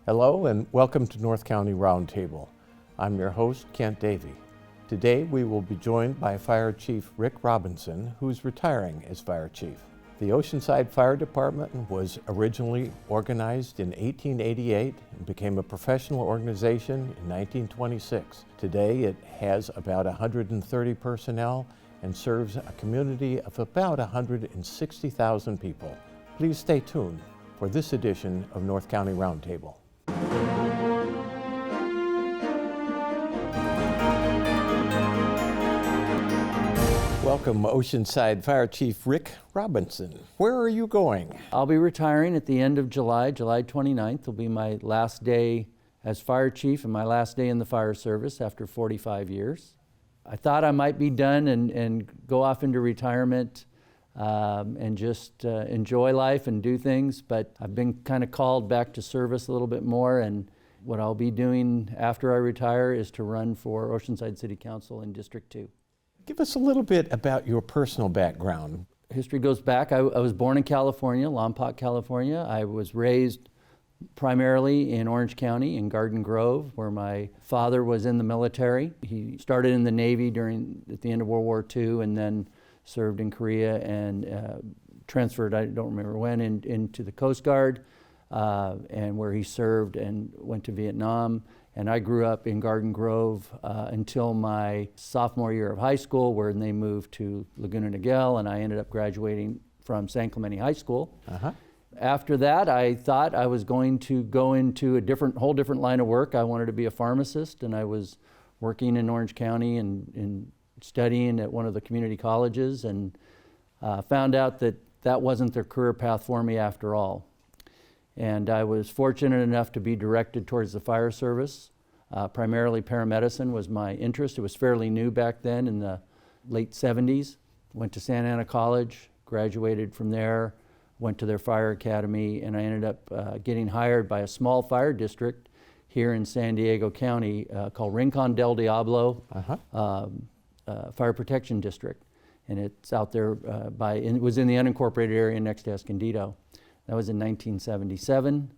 Hello and welcome to North County Roundtable. I'm your host, Kent Davy. Today we will be joined by Fire Chief Rick Robinson, who's retiring as Fire Chief. The Oceanside Fire Department was originally organized in 1888 and became a professional organization in 1926. Today it has about 130 personnel and serves a community of about 160,000 people. Please stay tuned for this edition of North County Roundtable. Welcome, Oceanside Fire Chief Rick Robinson. Where are you going? I'll be retiring at the end of July 29th will be my last day as Fire Chief and my last day in the fire service after 45 years. I thought I might be done and go off into retirement and just enjoy life and do things, but I've been kind of called back to service a little bit more, and what I'll be doing after I retire is to run for Oceanside City Council in District 2. Give us a little bit about your personal background. History goes back. I was born in California, Lompoc, California. I was raised primarily in Orange County in Garden Grove, where my father was in the military. He started in the Navy at the end of World War II and then served in Korea and transferred, I don't remember when, into the Coast Guard, and where he served and went to Vietnam. And I grew up in Garden Grove until my sophomore year of high school, where they moved to Laguna Niguel, and I ended up graduating from San Clemente High School. After that, I thought I was going to go into a whole different line of work. I wanted to be a pharmacist, and I was working in Orange County and studying at one of the community colleges, and found out that wasn't the career path for me after all. And I was fortunate enough to be directed towards the fire service. Primarily paramedicine was my interest. It was fairly new back then in the late 70s. Went to Santa Ana College, graduated from there, went to their fire academy, and I ended up getting hired by a small fire district here in San Diego County called Rincon del Diablo Fire Protection District. And it's out there it was in the unincorporated area next to Escondido. That was in 1977.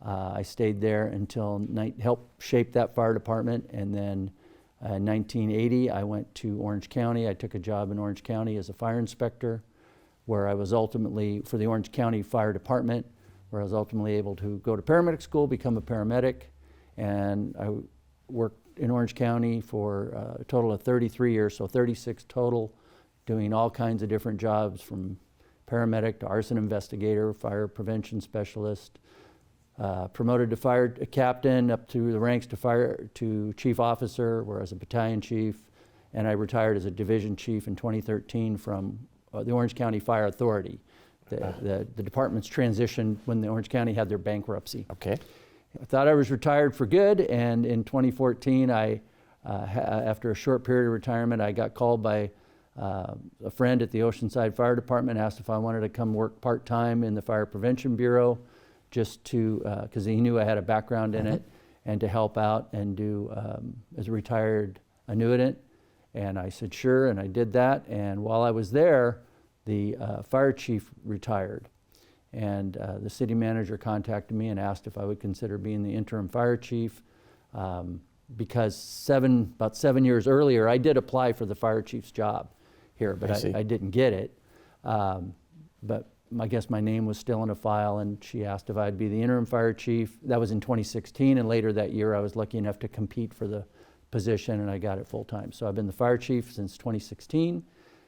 I stayed there until helped shape that fire department, and then in 1980 I went to Orange County. I took a job in Orange County as a fire inspector, where I was ultimately, for the Orange County Fire Department, where I was ultimately able to go to paramedic school, become a paramedic, and I worked in Orange County for a total of 33 years, so 36 total, doing all kinds of different jobs from paramedic to arson investigator, fire prevention specialist, promoted to fire captain, up through the ranks to chief officer, where I was a battalion chief, and I retired as a division chief in 2013 from the Orange County Fire Authority. The department's transitioned when the Orange County had their bankruptcy. Okay. I thought I was retired for good, and in 2014, after a short period of retirement, I got called by a friend at the Oceanside Fire Department, asked if I wanted to come work part-time in the Fire Prevention Bureau, just to, because he knew I had a background in it, and to help out and do as a retired annuitant. And I said sure, and I did that. And while I was there, the fire chief retired. And the city manager contacted me and asked if I would consider being the interim fire chief. Because about 7 years earlier, I did apply for the fire chief's job here, but I didn't get it. But I guess my name was still in a file, and she asked if I'd be the interim fire chief. That was in 2016, and later that year I was lucky enough to compete for the position, and I got it full time. So I've been the fire chief since 2016,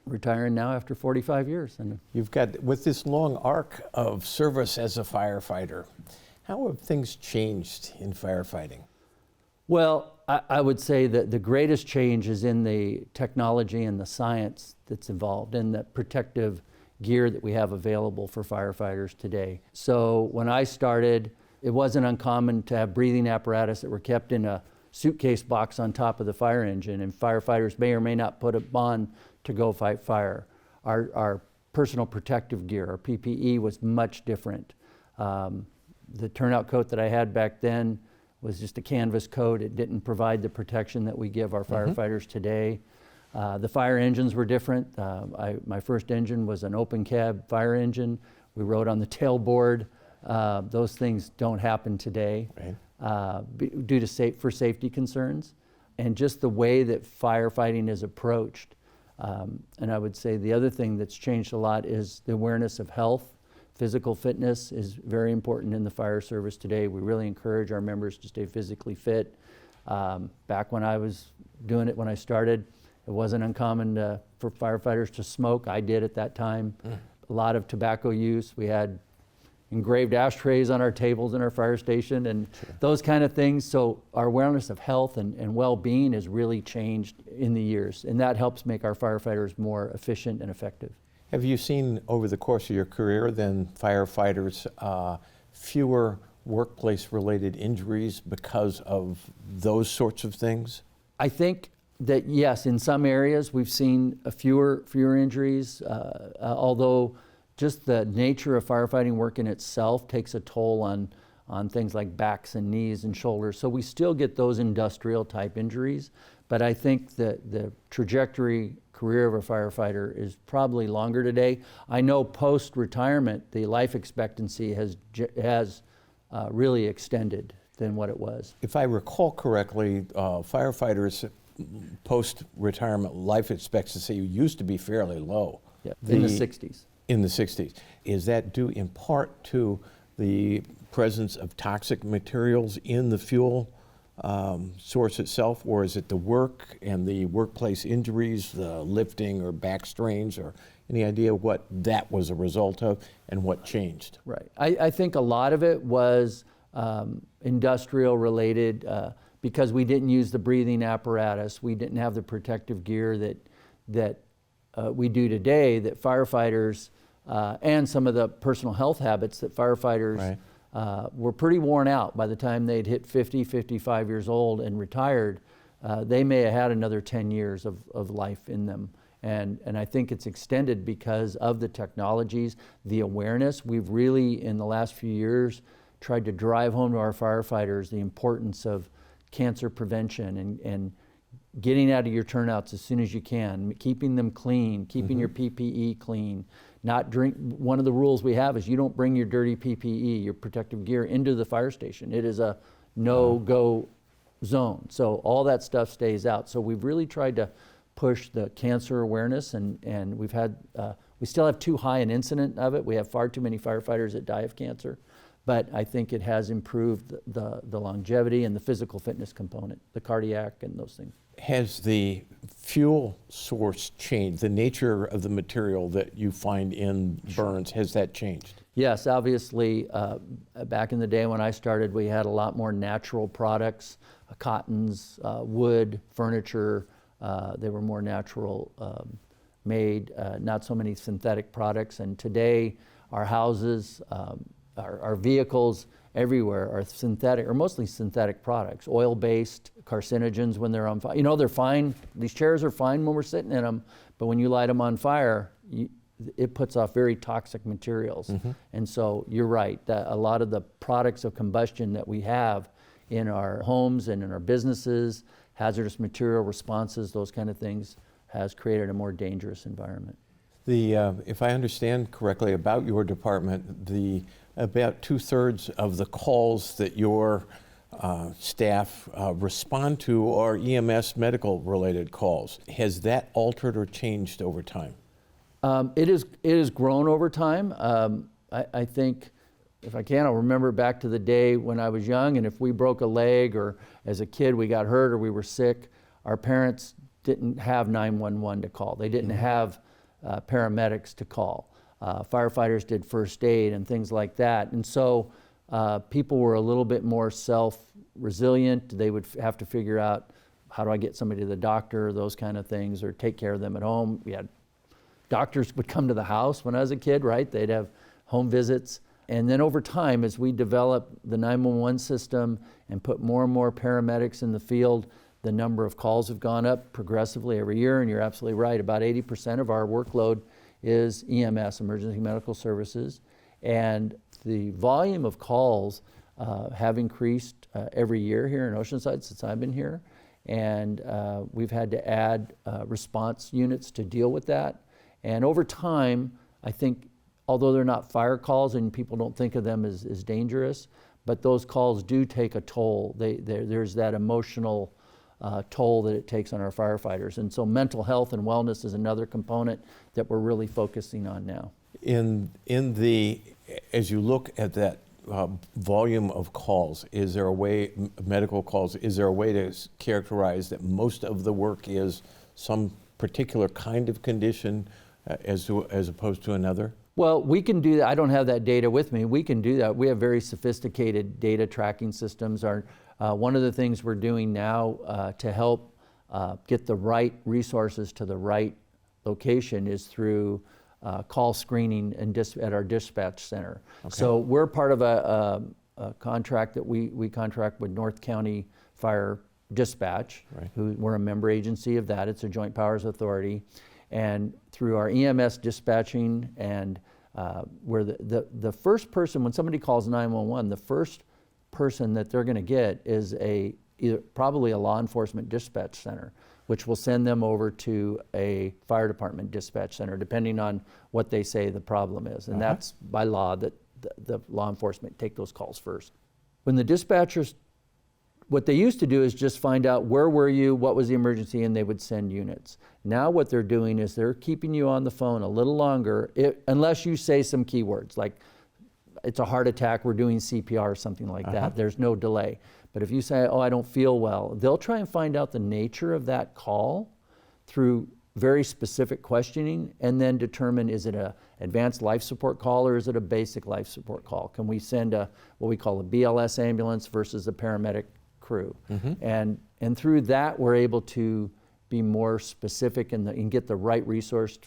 retiring now after 45 years. And You've got, with this long arc of service as a firefighter, how have things changed in firefighting? Well, I would say that the greatest change is in the technology and the science that's involved in the protective gear that we have available for firefighters today. So when I started, it wasn't uncommon to have breathing apparatus that were kept in a suitcase box on top of the fire engine, and firefighters may or may not put it on to go fight fire. Our personal protective gear, our PPE, was much different. The turnout coat that I had back then was just a canvas coat. It didn't provide the protection that we give our firefighters today. The fire engines were different. My first engine was an open cab fire engine. We rode on the tailboard Those things don't happen today due to for safety concerns, and just the way that firefighting is approached. And I would say the other thing that's changed a lot is the awareness of health. Physical fitness is very important in the fire service today. We really encourage our members to stay physically fit. Back when I was doing it, when I started, it wasn't uncommon for firefighters to smoke. I did at that time. A lot of tobacco use. We had engraved ashtrays on our tables in our fire station and those kind of things. So our awareness of health and well-being has really changed in the years, and that helps make our firefighters more efficient and effective. Have you seen over the course of your career then firefighters fewer workplace-related injuries because of those sorts of things? I think that yes, in some areas we've seen fewer injuries, although just the nature of firefighting work in itself takes a toll on things like backs and knees and shoulders. So we still get those industrial type injuries, but I think that the career of a firefighter is probably longer today. I know post-retirement, the life expectancy has really extended than what it was. If I recall correctly, firefighters post-retirement life expectancy used to be fairly low. Yeah, in the 60s. In the 60s. Is that due in part to the presence of toxic materials in the fuel source itself, or is it the work and the workplace injuries, the lifting or back strains, or any idea what that was a result of and what changed? Right. I think a lot of it was industrial related because we didn't use the breathing apparatus. We didn't have the protective gear that we do today, that firefighters and some of the personal health habits that firefighters were pretty worn out by the time they'd hit 50, 55 years old and retired. They may have had another 10 years of life in them. And I think it's extended because of the technologies, the awareness. We've really, in the last few years, tried to drive home to our firefighters the importance of cancer prevention and getting out of your turnouts as soon as you can, keeping them clean, keeping your PPE clean. One of the rules we have is you don't bring your dirty PPE, your protective gear, into the fire station. It is a no-go zone. So all that stuff stays out. So we've really tried to push the cancer awareness, and we've had, we still have too high an incident of it. We have far too many firefighters that die of cancer, but I think it has improved the longevity and the physical fitness component, the cardiac and those things. Has the fuel source changed? The nature of the material that you find in burns, has that changed? Yes, obviously, back in the day when I started, we had a lot more natural products, cottons, wood, furniture. They were more natural made, not so many synthetic products. And today, our houses, our vehicles everywhere are synthetic, or mostly synthetic products, oil-based, carcinogens when they're on fire. You know, they're fine, these chairs are fine when we're sitting in them, but when you light them on fire, it puts off very toxic materials. And so you're right, that a lot of the products of combustion that we have in our homes and in our businesses, hazardous material responses, those kind of things, has created a more dangerous environment. If I understand correctly about your department, about 2/3 of the calls that your staff respond to are EMS medical related calls. Has that altered or changed over time? It has grown over time. I think, if I can, I'll remember back to the day when I was young, and if we broke a leg or as a kid we got hurt or we were sick, our parents didn't have 911 to call. They didn't have paramedics to call. Firefighters did first aid and things like that. And so people were a little bit more self-resilient. They would have to figure out, how do I get somebody to the doctor, those kind of things, or take care of them at home. We had doctors would come to the house when I was a kid, right? They'd have home visits. And then over time, as we developed the 911 system and put more and more paramedics in the field, the number of calls have gone up progressively every year. And you're absolutely right, about 80% of our workload is EMS, Emergency Medical Services. And the volume of calls have increased every year here in Oceanside since I've been here. And we've had to add response units to deal with that. And over time, I think although they're not fire calls and people don't think of them as dangerous, but those calls do take a toll. There's that emotional toll that it takes on our firefighters. And so mental health and wellness is another component that we're really focusing on now. As you look at that volume of calls, is there a way, medical calls, is there a way to characterize that most of the work is some particular kind of condition as opposed to another? Well, we can do that. I don't have that data with me. We can do that. We have very sophisticated data tracking systems. One of the things we're doing now to help get the right resources to the right location is through call screening at our dispatch center. Okay. So we're part of a contract that we contract with North County Fire Dispatch, right. We're a member agency of that. It's a joint powers authority. And through our EMS dispatching and where the first person, when somebody calls 911, the first person that they're going to get is probably a law enforcement dispatch center, which will send them over to a fire department dispatch center, depending on what they say the problem is. And that's by law that the law enforcement take those calls first. When the dispatchers, what they used to do is just find out where were you, what was the emergency, and they would send units. Now what they're doing is they're keeping you on the phone a little longer, unless you say some keywords, like it's a heart attack, we're doing CPR or something like that. There's no delay. But if you say, oh, I don't feel well, they'll try and find out the nature of that call through very specific questioning and then determine, is it an advanced life support call or is it a basic life support call? Can we send what we call a BLS ambulance versus a paramedic crew? And through that, we're able to be more specific and get the right resource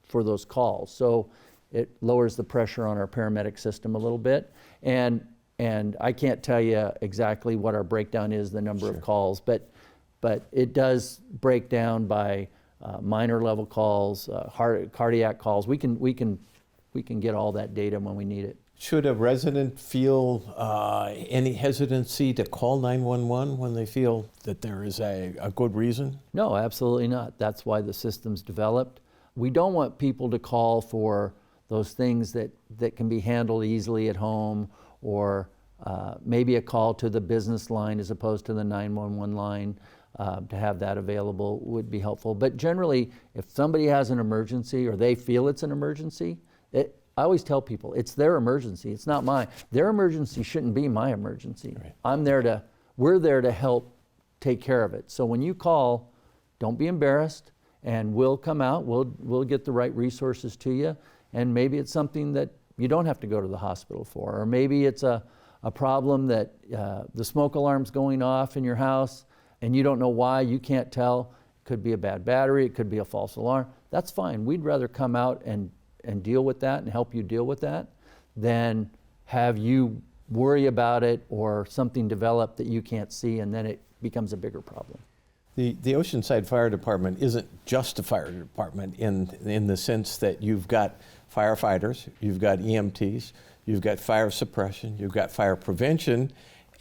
for those calls. So it lowers the pressure on our paramedic system a little bit. And I can't tell you exactly what our breakdown is, the number of calls, but it does break down by minor level calls, cardiac calls. We can get all that data when we need it. Should a resident feel any hesitancy to call 911 when they feel that there is a good reason? No, absolutely not. That's why the system's developed. We don't want people to call for those things that can be handled easily at home, or maybe a call to the business line as opposed to the 911 line. To have that available would be helpful. But generally, if somebody has an emergency or they feel it's an emergency, I always tell people it's their emergency. It's not mine. Their emergency shouldn't be my emergency. Right. We're there to help take care of it. So when you call, don't be embarrassed, and we'll come out. We'll get the right resources to you. And maybe it's something that you don't have to go to the hospital for, or maybe it's a problem that the smoke alarm's going off in your house and you don't know why, you can't tell. It could be a bad battery, it could be a false alarm. That's fine. We'd rather come out and deal with that and help you deal with that than have you worry about it or something develop that you can't see, and then it becomes a bigger problem. The Oceanside Fire Department isn't just a fire department in the sense that you've got firefighters, you've got EMTs, you've got fire suppression, you've got fire prevention,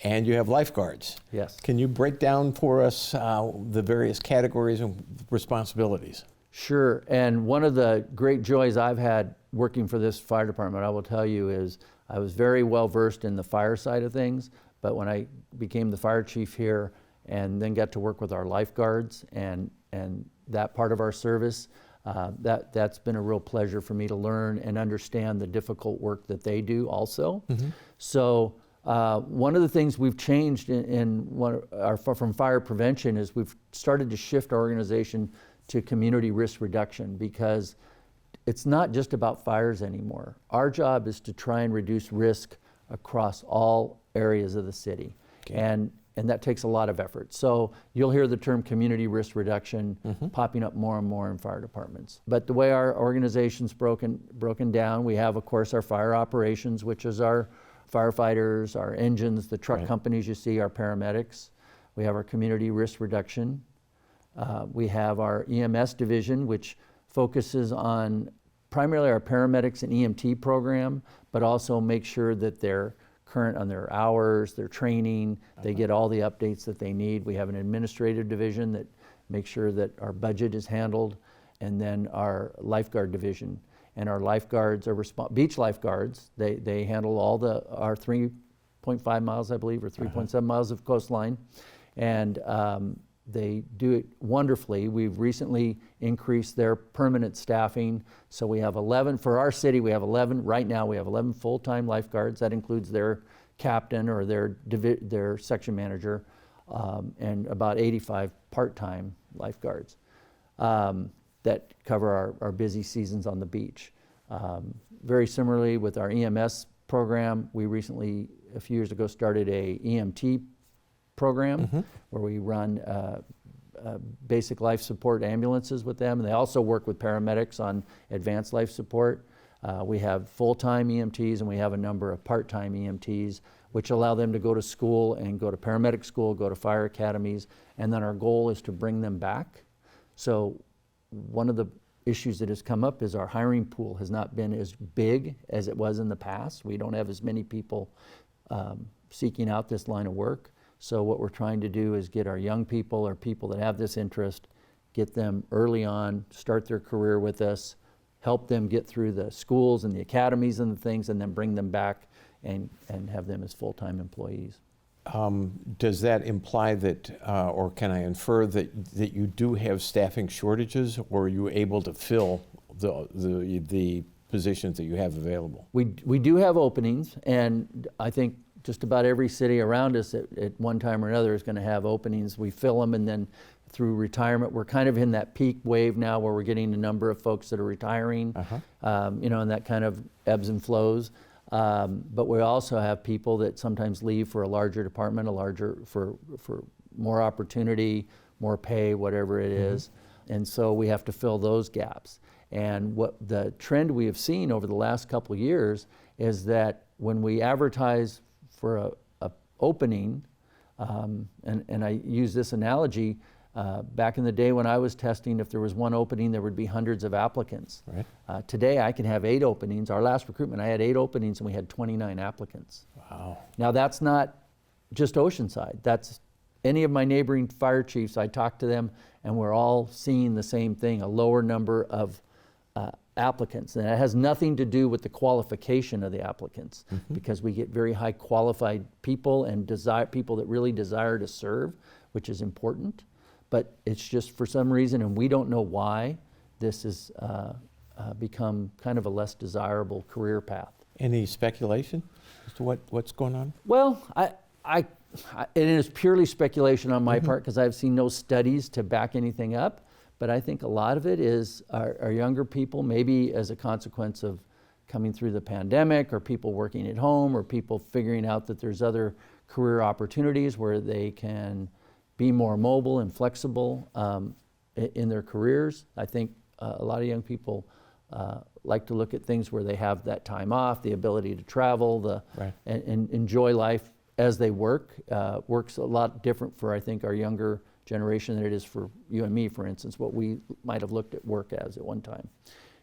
and you have lifeguards. Yes. Can you break down for us the various categories and responsibilities? Sure, and one of the great joys I've had working for this fire department, I will tell you, is I was very well versed in the fire side of things, but when I became the fire chief here and then got to work with our lifeguards and that part of our service, that's been a real pleasure for me to learn and understand the difficult work that they do also. So one of the things we've changed from fire prevention is we've started to shift our organization to community risk reduction, because it's not just about fires anymore. Our job is to try and reduce risk across all areas of the city. Okay. And that takes a lot of effort. So you'll hear the term community risk reduction popping up more and more in fire departments. But the way our organization's broken down, we have, of course, our fire operations, which is our firefighters, our engines, the truck companies you see, our paramedics. We have our community risk reduction. We have our EMS division, which focuses on primarily our paramedics and EMT program, but also make sure that they're current on their hours, their training, they get all the updates that they need. We have an administrative division that makes sure that our budget is handled, and then our lifeguard division. and our lifeguards are beach lifeguards. They handle all our 3.5 miles, I believe, or 3.7 miles of coastline, and they do it wonderfully. We've recently increased their permanent staffing, so we have 11 for our city. We have 11 right now. We have 11 full-time lifeguards. That includes their captain or their section manager, and about 85 part-time lifeguards that cover our busy seasons on the beach. Very similarly with our EMS program, we recently, a few years ago, started a EMT program where we run basic life support ambulances with them, and they also work with paramedics on advanced life support. We have full-time EMTs and we have a number of part-time EMTs, which allow them to go to school and go to paramedic school, go to fire academies, and then our goal is to bring them back. So one of the issues that has come up is our hiring pool has not been as big as it was in the past. We don't have as many people seeking out this line of work. So what we're trying to do is get our young people or people that have this interest, get them early on, start their career with us, help them get through the schools and the academies and the things, and then bring them back and have them as full-time employees. Does that imply that, or can I infer that you do have staffing shortages, or are you able to fill the positions that you have available? We do have openings, and I think just about every city around us at one time or another is going to have openings. We fill them, and then through retirement, we're kind of in that peak wave now where we're getting a number of folks that are retiring, and that kind of ebbs and flows. But we also have people that sometimes leave for a larger department, for more opportunity, more pay, whatever it is. And so we have to fill those gaps. And what the trend we have seen over the last couple of years is that when we advertise for a opening, and I use this analogy, back in the day when I was testing, if there was one opening, there would be hundreds of applicants. Right. Today I can have 8 openings. Our last recruitment, I had 8 openings and we had 29 applicants. Wow. Now that's not just Oceanside. That's any of my neighboring fire chiefs. I talk to them and we're all seeing the same thing, a lower number of applicants. And it has nothing to do with the qualification of the applicants, because we get very high qualified people and people that really desire to serve, which is important. But it's just for some reason, and we don't know why, this has become kind of a less desirable career path. Any speculation as to what's going on? Well, it is purely speculation on my part, because I've seen no studies to back anything up. But I think a lot of it is our younger people, maybe as a consequence of coming through the pandemic, or people working at home, or people figuring out that there's other career opportunities where they can be more mobile and flexible in their careers. I think a lot of young people like to look at things where they have that time off, the ability to travel, and enjoy life as they work. Works a lot different for, I think, our younger generation than it is for you and me, for instance, what we might have looked at work as at one time.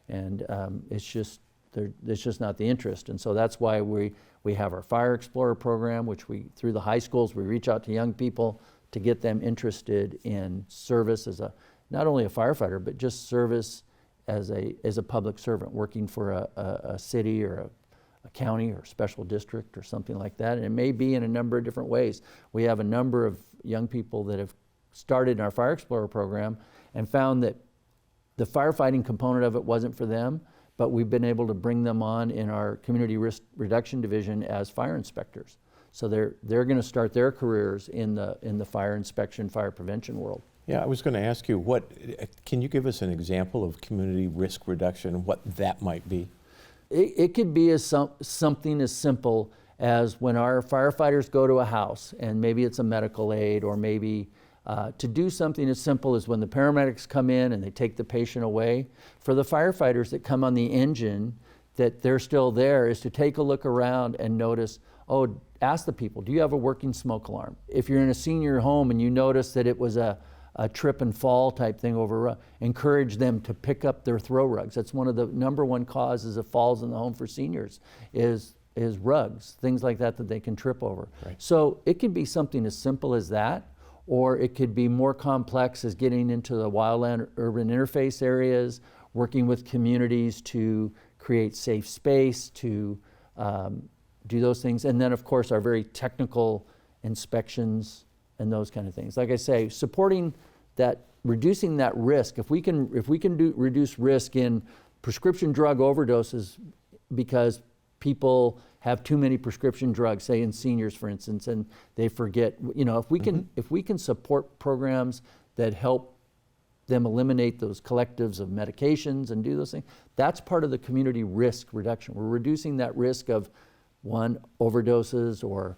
And it's just not the interest. And so that's why we have our Fire Explorer program, which through the high schools, we reach out to young people to get them interested in service as not only a firefighter, but just service as a public servant, working for a city or a county or special district or something like that. And it may be in a number of different ways. We have a number of young people that have started in our Fire Explorer program and found that the firefighting component of it wasn't for them, but we've been able to bring them on in our Community Risk Reduction Division as fire inspectors. So they're going to start their careers in the fire inspection, fire prevention world. Yeah, I was going to ask you, can you give us an example of community risk reduction, what that might be? It could be something as simple as when our firefighters go to a house, and maybe it's a medical aid, or maybe to do something as simple as when the paramedics come in and they take the patient away. For the firefighters that come on the engine, that they're still there, is to take a look around and notice, ask the people, do you have a working smoke alarm? If you're in a senior home and you notice that it was a trip and fall type thing over, encourage them to pick up their throw rugs. That's one of the number one causes of falls in the home for seniors is rugs, things like that they can trip over. Right. So it could be something as simple as that, or it could be more complex as getting into the wildland urban interface areas working with communities to create safe space, to do those things. And then, of course, our very technical inspections and those kind of things. Like I say, supporting that, reducing that risk. If we can reduce risk in prescription drug overdoses because people have too many prescription drugs, say in seniors, for instance, and they forget. If we can support programs that help them eliminate those collectives of medications and do those things, that's part of the community risk reduction. We're reducing that risk of, one, overdoses or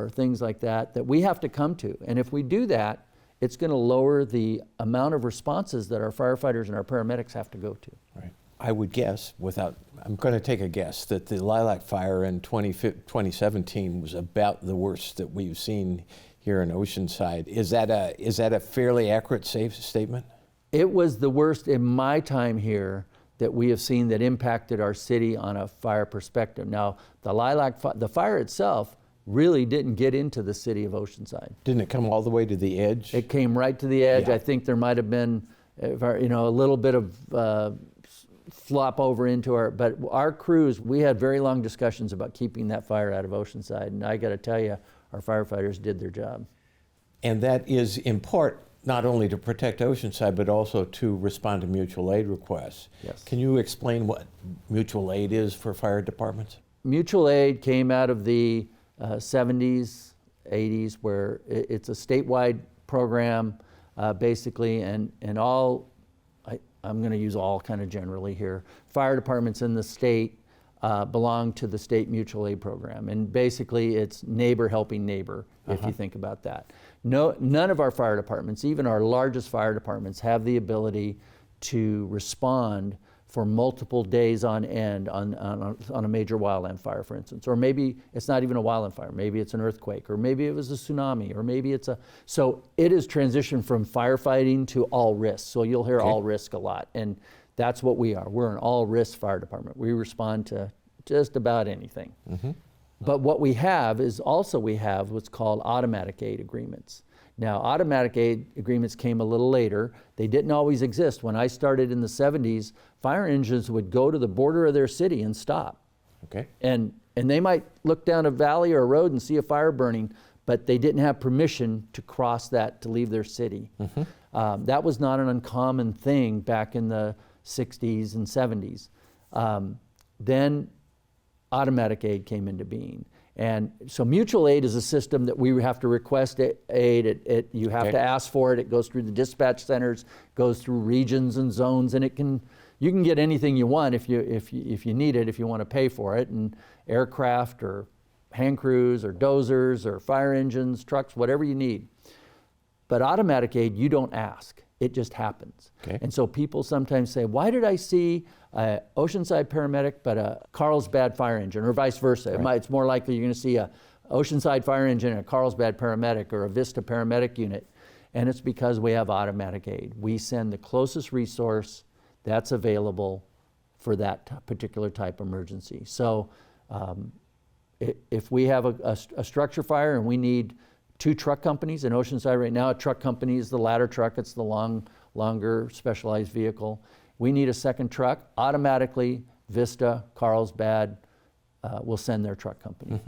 things like that we have to come to. And if we do that, it's going to lower the amount of responses that our firefighters and our paramedics have to go to. Right. I would guess, I'm going to take a guess, that the Lilac Fire in 2017 was about the worst that we've seen here in Oceanside. Is that a fairly accurate statement? It was the worst in my time here that we have seen that impacted our city on a fire perspective. Now, the fire itself really didn't get into the city of Oceanside. Didn't it come all the way to the edge? It came right to the edge. Yeah. I think there might have been, a little bit of flop over into but our crews, we had very long discussions about keeping that fire out of Oceanside, and I got to tell you, our firefighters did their job. And that is in part not only to protect Oceanside, but also to respond to mutual aid requests. Yes. Can you explain what mutual aid is for fire departments? Mutual aid came out of the 70s, 80s, where it's a statewide program, basically, and all, I'm going to use all kind of generally here, fire departments in the state belong to the state mutual aid program. And basically it's neighbor helping neighbor, if you think about that. None of our fire departments, even our largest fire departments, have the ability to respond for multiple days on end on a major wildland fire, for instance. Or maybe it's not even a wildland fire, maybe it's an earthquake, or maybe it was a tsunami, or maybe it's so it is transitioned from firefighting to all risk. So you'll hear all risk a lot, and that's what we are. We're an all risk fire department. We respond to just about anything. But what we have is also we have what's called automatic aid agreements. Now, automatic aid agreements came a little later. They didn't always exist. When I started in the 70s, fire engines would go to the border of their city and stop. Okay. And they might look down a valley or a road and see a fire burning, but they didn't have permission to cross that to leave their city. That was not an uncommon thing back in the 60s and 70s. Then automatic aid came into being. And so mutual aid is a system that we have to request aid. You have to ask for it. It goes through the dispatch centers, goes through regions and zones, and you can get anything you want if you need it, if you want to pay for it. And aircraft or hand crews or dozers or fire engines, trucks, whatever you need. But automatic aid, you don't ask. It just happens. And so people sometimes say, why did I see a Oceanside paramedic but a Carlsbad fire engine, or vice versa? It's more likely you're going to see a Oceanside fire engine and a Carlsbad paramedic or a Vista paramedic unit. And it's because we have automatic aid. We send the closest resource that's available for that particular type of emergency. So if we have a structure fire and we need 2 truck companies in Oceanside right now, a truck company is the ladder truck, it's the longer specialized vehicle. We need a second truck, automatically Vista, Carlsbad will send their truck company.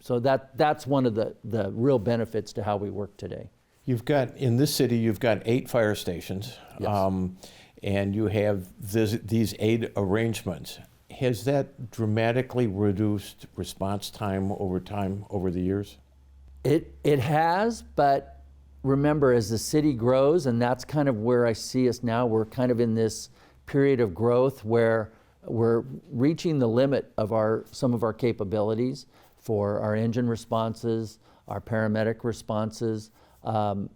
So that's one of the real benefits to how we work today. In this city, you've got 8 fire stations, and you have these aid arrangements. Has that dramatically reduced response time over the years? It has, but remember, as the city grows, and that's kind of where I see us now, we're kind of in this period of growth where we're reaching the limit of some of our capabilities for our engine responses, our paramedic responses. And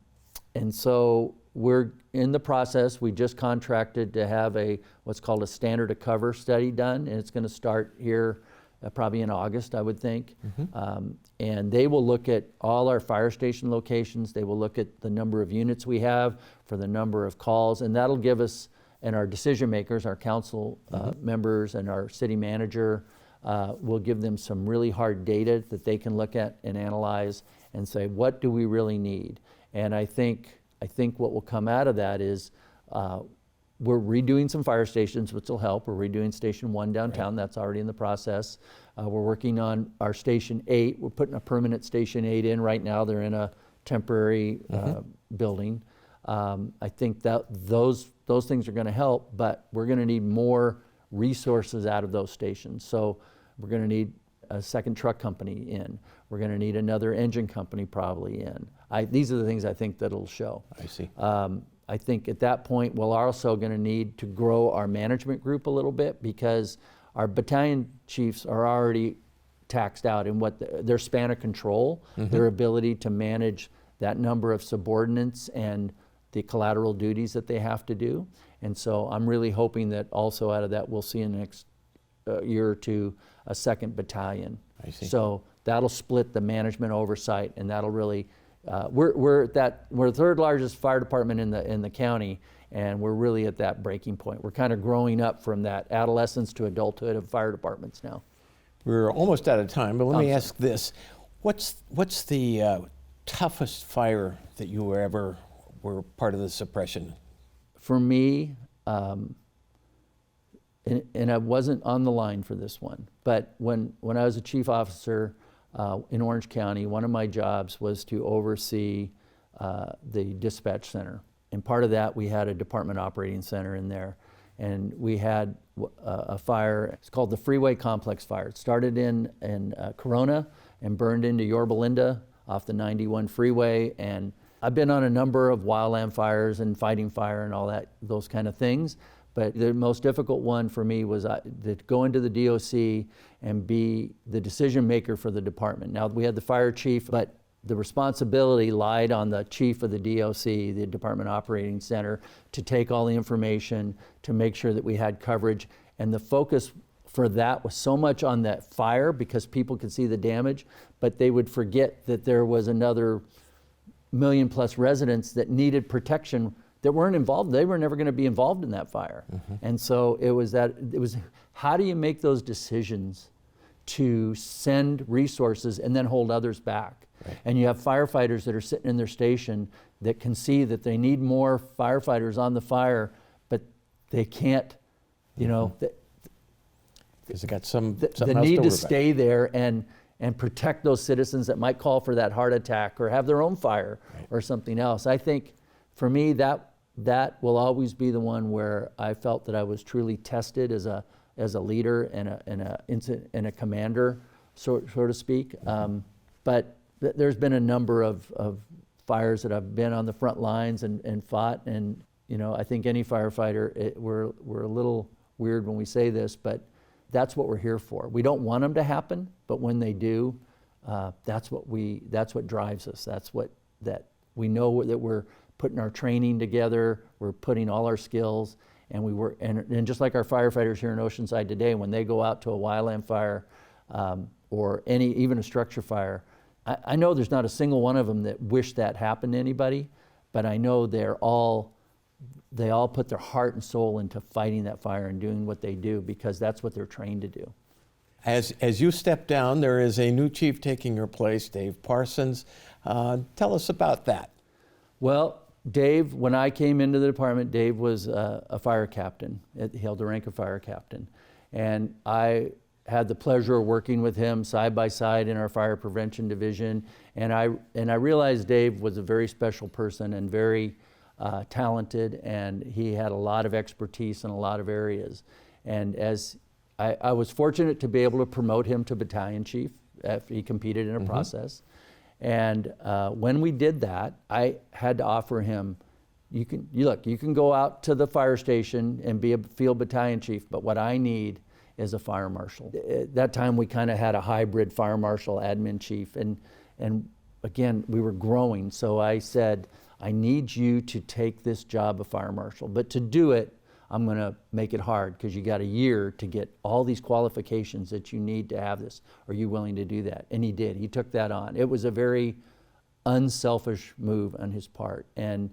so we're in the process. We just contracted to have what's called a standard of cover study done, and it's going to start here probably in August, I would think. And they will look at all our fire station locations. They will look at the number of units we have for the number of calls, and that'll give us, and our decision makers, our council members and our city manager, will give them some really hard data that they can look at and analyze and say, what do we really need? And I think what will come out of that is We're redoing some fire stations, which will help. We're redoing Station 1 downtown. That's already in the process. We're working on our Station 8. We're putting a permanent Station 8 in right now. They're in a temporary building. I think that those things are going to help, but we're going to need more resources out of those stations. So we're going to need a second truck company in. We're going to need another engine company probably in. These are the things I think that'll show. I see. I think at that point we're also going to need to grow our management group a little bit, because our battalion chiefs are already taxed out in what their span of control, their ability to manage that number of subordinates and the collateral duties that they have to do. And so I'm really hoping that also out of that we'll see in the next year or two a second battalion. I see. So that'll split the management oversight, and that'll really we're the third largest fire department in the county, and we're really at that breaking point. We're kind of growing up from that adolescence to adulthood of fire departments now. We're almost out of time, but let me ask this: what's the toughest fire that you ever were part of the suppression? For me, and I wasn't on the line for this one, but when I was a chief officer in Orange County, one of my jobs was to oversee the dispatch center. And part of that, we had a department operating center in there. And we had a fire, it's called the Freeway Complex Fire. It started in Corona and burned into Yorba Linda off the 91 freeway. And I've been on a number of wildland fires and fighting fire and all that, those kind of things. But the most difficult one for me was to go into the DOC and be the decision maker for the department. Now, we had the fire chief, but the responsibility lied on the chief of the DOC, the Department Operating Center, to take all the information, to make sure that we had coverage. And the focus for that was so much on that fire because people could see the damage, but they would forget that there was another 1 million plus residents that needed protection that weren't involved. They were never going to be involved in that fire. And so it was how do you make those decisions to send resources and then hold others back? Right. And you have firefighters that are sitting in their station that can see that they need more firefighters on the fire, but they can't, because they got something the else need to worry stay there and protect those citizens that might call for that heart attack or have their own fire or something else. I think for me that will always be the one where I felt that I was truly tested as a leader and a commander, so to speak. But there's been a number of fires that I've been on the front lines and fought, and I think any firefighter, we're a little weird when we say this, but that's what we're here for. We don't want them to happen, but when they do, that's what drives us. That we know that we're putting our training together, we're putting all our skills, and we work. And just like our firefighters here in Oceanside today, when they go out to a wildland fire or even a structure fire, I know there's not a single one of them that wish that happened to anybody, but I know they all put their heart and soul into fighting that fire and doing what they do because that's what they're trained to do. As you step down, there is a new chief taking your place, Dave Parsons. Tell us about that. Well, Dave, when I came into the department, Dave was a fire captain. He held the rank of fire captain. And I had the pleasure of working with him side by side in our fire prevention division. And I realized Dave was a very special person and very talented, and he had a lot of expertise in a lot of areas. And as I was fortunate to be able to promote him to battalion chief after he competed in a process. And when we did that, I had to offer him, you can go out to the fire station and be a field battalion chief, but what I need is a fire marshal. At that time, we kind of had a hybrid fire marshal admin chief, and again, we were growing. So I said, I need you to take this job of fire marshal, but to do it, I'm going to make it hard because you got a year to get all these qualifications that you need to have this. Are you willing to do that? And he did. He took that on. It was a very unselfish move on his part. And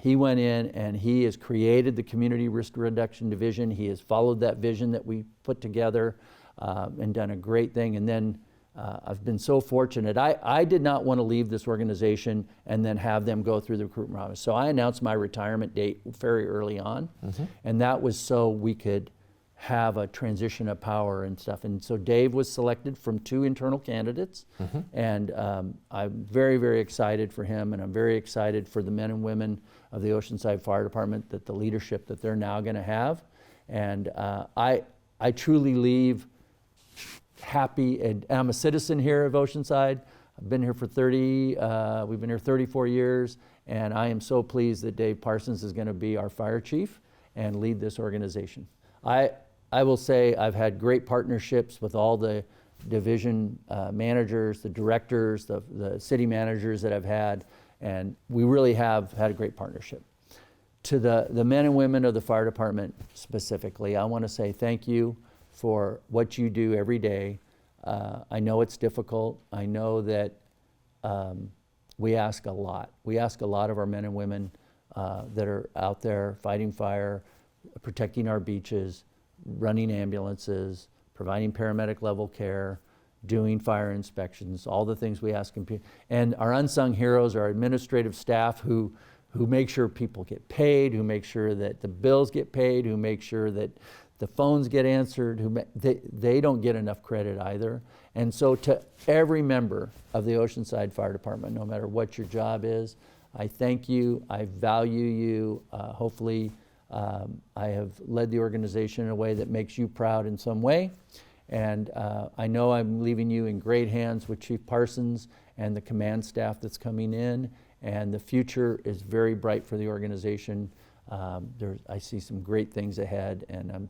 he went in and he has created the Community Risk Reduction Division. He has followed that vision that we put together and done a great thing. And then I've been so fortunate. I did not want to leave this organization and then have them go through the recruitment process. So I announced my retirement date very early on, and that was so we could have a transition of power and stuff. And so Dave was selected from 2 internal candidates, and I'm very, very excited for him, and I'm very excited for the men and women of the Oceanside Fire Department, that the leadership that they're now going to have. And I truly leave happy, and I'm a citizen here of Oceanside. I've been here for we've been here 34 years, and I am so pleased that Dave Parsons is going to be our fire chief and lead this organization. I will say I've had great partnerships with all the division managers, the directors, the city managers that I've had, and we really have had a great partnership. To the men and women of the fire department specifically, I want to say thank you for what you do every day. I know it's difficult. I know that we ask a lot. We ask a lot of our men and women that are out there fighting fire, protecting our beaches, running ambulances, providing paramedic level care, doing fire inspections, all the things we ask them. And our unsung heroes are administrative staff who make sure people get paid, who make sure that the bills get paid, who make sure that the phones get answered, they don't get enough credit either. And so to every member of the Oceanside Fire Department, no matter what your job is, I thank you, I value you. Hopefully I have led the organization in a way that makes you proud in some way. And I know I'm leaving you in great hands with Chief Parsons and the command staff that's coming in, and the future is very bright for the organization. I see some great things ahead, and I'm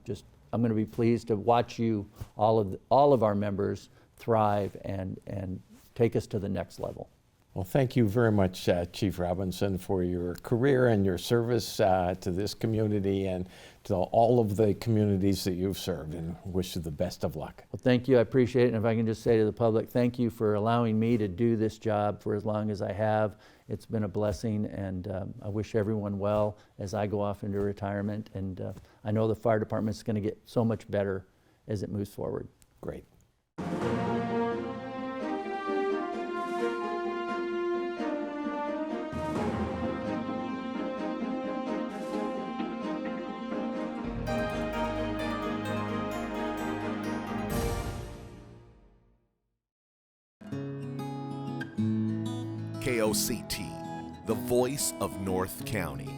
going to be pleased to watch you, all of our members, thrive and take us to the next level. Well, thank you very much, Chief Robinson, for your career and your service to this community and to all of the communities that you've served, and wish you the best of luck. Well, thank you. I appreciate it. And if I can just say to the public, thank you for allowing me to do this job for as long as I have. It's been a blessing, and I wish everyone well as I go off into retirement. And I know the fire department is going to get so much better as it moves forward. Great. KOCT, the voice of North County.